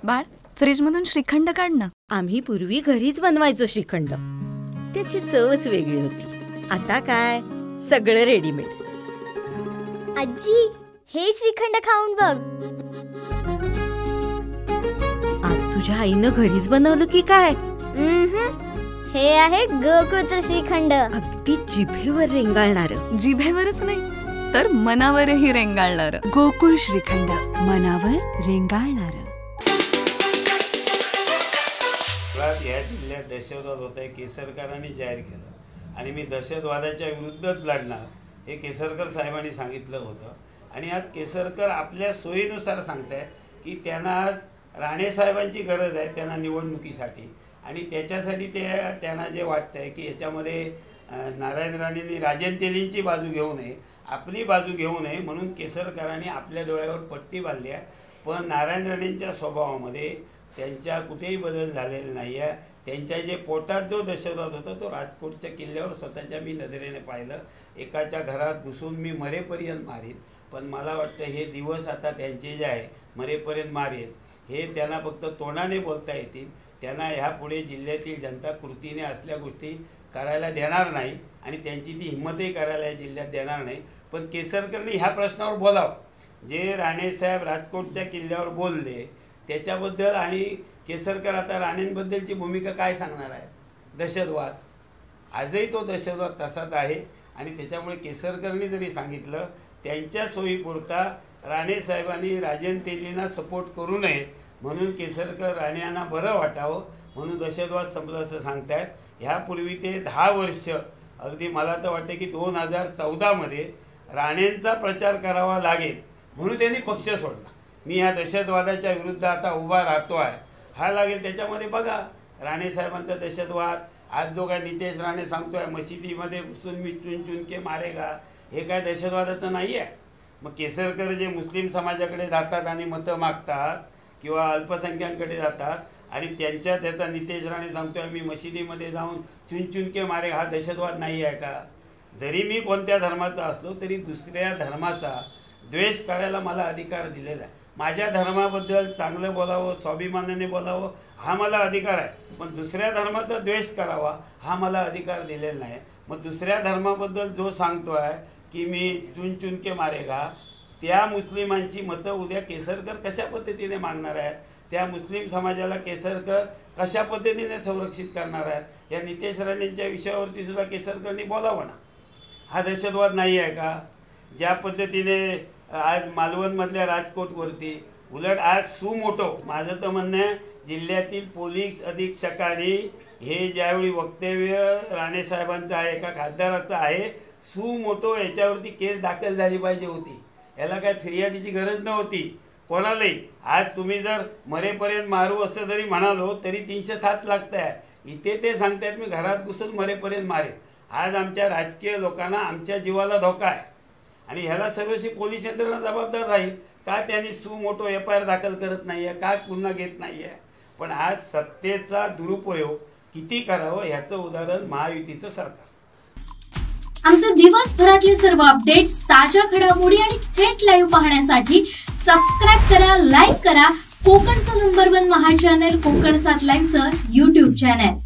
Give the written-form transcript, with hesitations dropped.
बाळ, फ्रीजमधून श्रीखंड काढ ना. आम्ही पूर्वी घरीच बनवायचो श्रीखंड. त्याची चवच वेगळी होती. आता काय सगळं रेडीमेड. आजी, हे श्रीखंड खाऊन बघ. आज तुझ्या आईनं घरीच बनवलं की काय? हे आहे गोकुळचं श्रीखंड. अगदी जिभेवर रेंगाळणार. जिभेवरच नाही तर मनावरही रेंगाळणार. गोकुळ श्रीखंड, मनावर रेंगाळणार. या जिल्ह्यात दहशतवाद होत आहे, केसरकरांनी जाहीर केलं आणि मी दहशतवादाच्या विरुद्धच लढणार हे केसरकर साहेबांनी सांगितलं होतं. आणि आज केसरकर आपल्या सोयीनुसार सांगताय की त्यांना आज राणेसाहेबांची गरज आहे त्यांना निवडणुकीसाठी. आणि त्याच्यासाठी त्यांना जे वाटतं आहे की याच्यामध्ये नारायण राणेंनी राजन तेलींची बाजू घेऊ नये, आपली बाजू घेऊ नये, म्हणून केसरकरांनी आपल्या डोळ्यावर पट्टी बांधली आहे. पण नारायण राणेंच्या स्वभावामध्ये त्यांच्या कुठेही बदल झालेला नाही आहे. त्यांच्या जे पोटात जो दहशतवाद होता तो राजकोटच्या किल्ल्यावर स्वतःच्या मी नजरेने पाहिलं. एकाच्या घरात घुसून मी मरेपर्यंत मारीन. पण मला वाटतं हे दिवस आता त्यांचे जे आहे मरेपर्यंत मारेन हे त्यांना फक्त तोंडाने बोलता येतील. त्यांना ह्यापुढे जिल्ह्यातील जनता कृतीने असल्या गोष्टी करायला देणार नाही आणि त्यांची ती हिंमतही करायला या जिल्ह्यात देणार नाही. पण केसरकरने ह्या प्रश्नावर बोलावं. जे राणेसाहेब राजकोटच्या किल्ल्यावर बोलले त्याच्याबद्दल, आणि केसरकर आता राणेंबद्दलची भूमिका काय सांगणार आहे? दहशतवाद, आजही तो दहशतवाद तसाच आहे. आणि त्याच्यामुळे केसरकरनी जरी सांगितलं त्यांच्या सोयीपुरता राणेसाहेबांनी राजन तेलींना सपोर्ट करू नये म्हणून केसरकर राणेंना बरं वाटावं म्हणून दहशतवाद संपलं असं सांगतायत. ह्यापूर्वी ते 10 वर्ष, अगदी मला तर वाटतं की 2014मध्ये राणेंचा प्रचार करावा लागेल म्हणून त्यांनी पक्ष सोडला. मी ह्या दहशतवादाच्या विरुद्ध आता उभा राहतो आहे हा लागेल. त्याच्यामध्ये बघा राणेसाहेबांचा दहशतवाद, आज जो काय नितेश राणे सांगतो आहे मशिदीमध्ये घुसून मी चुन चुन के मारेगा, हे काय दहशतवादाचं नाही आहे. मग केसरकर जे मुस्लिम समाजाकडे जातात आणि मतं मागतात किंवा अल्पसंख्याकांकडे जातात आणि त्याचा नितेश राणे सांगतो आहे मी मशिदीमध्ये जाऊन चुन चुन के मारेगा, हा दहशतवाद नाही आहे का? जरी मी कोणत्या धर्माचा असलो तरी दुसऱ्या धर्माचा द्वेष करायला मला अधिकार दिलेला आहे. माझ्या धर्माबद्दल चांगलं बोलावं, स्वाभिमानाने बोलावं हा मला अधिकार आहे. पण दुसऱ्या धर्माचा द्वेष करावा हा मला अधिकार दिलेला नाही. मग दुसऱ्या धर्माबद्दल जो सांगतो आहे की मी चुन चुन के मारेगा, त्या मुस्लिमांची मतं उद्या केसरकर कशा पद्धतीने मागणार आहेत? त्या मुस्लिम समाजाला केसरकर कशा पद्धतीने संरक्षित करणार आहेत? या नितेश राणेंच्या विषयावरती सुद्धा केसरकरनी बोलावं ना. हा दहशतवाद नाही आहे का? ज्या पद्धतीने आज मालवणमधल्या राजकोटवरती, उलट आज सुमोटो, माझं तर म्हणणं आहे जिल्ह्यातील पोलीस अधीक्षकांनी हे ज्यावेळी वक्तव्य राणेसाहेबांचं आहे, एका खासदाराचं आहे, सुमोटो याच्यावरती केस दाखल झाली पाहिजे होती. याला काय फिर्यादीची गरज नव्हती कोणालाही. आज तुम्ही जर मरेपर्यंत मारू असं जरी म्हणालो तरी 307 लागत आहे. इथे ते सांगतायत मी घरात घुसून मरेपर्यंत मारेन. आज आमच्या राजकीय लोकांना आमच्या जीवाला धोका आहे आणि ह्याला सर्वस्वी पोलीस यंत्रणा जबाबदार राहील. का त्यांनी सुमोटो FIR दाखल करत नाही आहे, का गुन्हा घेत नाही आहे? पण आज सत्तेचा दुरुपयोग किती करावं ह्याचं उदाहरण महायुतीचं सरकार. आमचे दिवसभरातले सर्व अपडेट्स, ताज्या घडामोडी आणि थेट लाईव्ह पाहण्यासाठी सबस्क्राईब करा, लाईक करा कोकणचं नंबर 1 महा चॅनल कोकण 7 लाईव्हचं YouTube चॅनल.